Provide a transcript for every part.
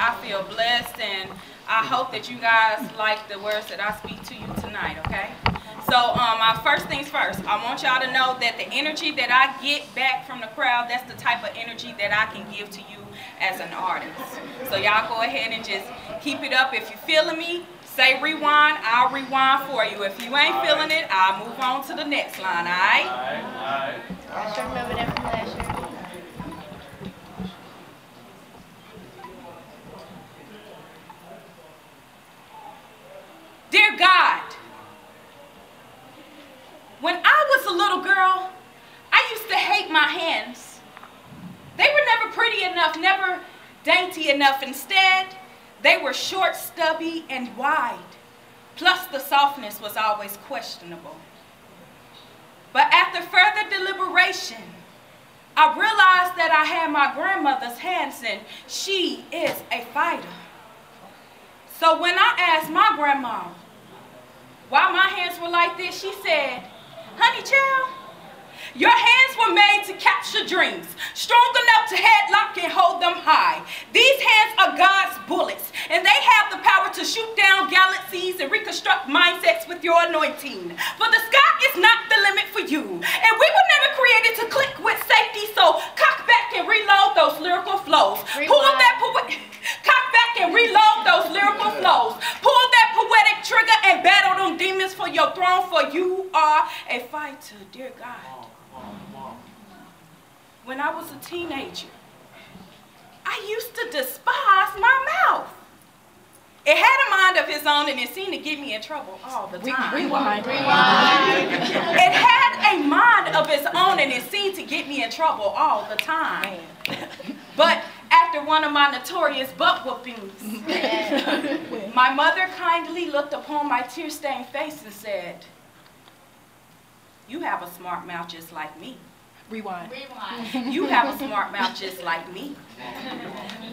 I feel blessed, and I hope that you guys like the words that I speak to you tonight, okay? So first things first, I want y'all to know that the energy that I get back from the crowd, that's the type of energy that I can give to you as an artist. So y'all go ahead and just keep it up. If you're feeling me, say rewind, I'll rewind for you. If you ain't feeling it, I'll move on to the next line, all right? All right. I sure remember that from last year. Dear God, when I was a little girl, I used to hate my hands. They were never pretty enough, never dainty enough. Instead, they were short, stubby, and wide. Plus, the softness was always questionable. But after further deliberation, I realized that I had my grandmother's hands, and she is a fighter. So when I asked my grandma why my hands were like this, she said, "Honey child, your hands were made to capture dreams, strong enough to headlock and hold them high. These hands are God's bullets, and they have the power to shoot down galaxies and reconstruct mindsets with your anointing. For the sky is not the limit for you, and we were never created to click with safety, so cock back and reload those lyrical flows. Cock back and reload those lyrical flows. Pull that poetic trigger and battle them demons for your throne, for you are a fighter, dear God." When I was a teenager, I used to despise my mouth. It had a mind of its own, and it seemed to get me in trouble all the time. Rewind. It had a mind of its own, and it seemed to get me in trouble all the time. But after one of my notorious butt whoopings, my mother kindly looked upon my tear-stained face and said, "You have a smart mouth just like me." Rewind. You have a smart mouth just like me.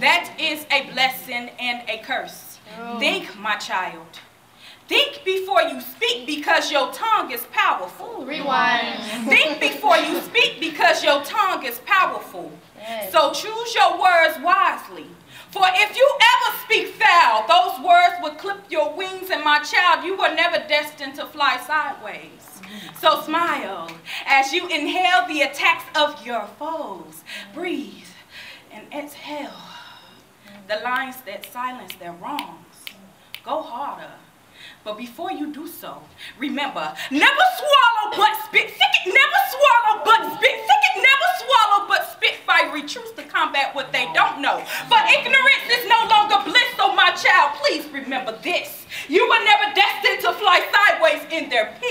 That is a blessing and a curse. Think, my child. Think before you speak, because your tongue is powerful. Rewind. Think before you speak, because your tongue is powerful. Yes. So choose your words wisely. For if you ever speak foul, those words will clip your wings, and my child, you were never destined to fly sideways. So smile as you inhale the attacks of your foes. Breathe and exhale the lines that silence their wrongs. Go harder. But before you do so, remember, never swallow but spit. Never swallow but spit. Never swallow but spit fiery truths to combat what they don't know. For ignorance is no longer bliss, so my child, please remember this. You were never destined to fly sideways in their pit.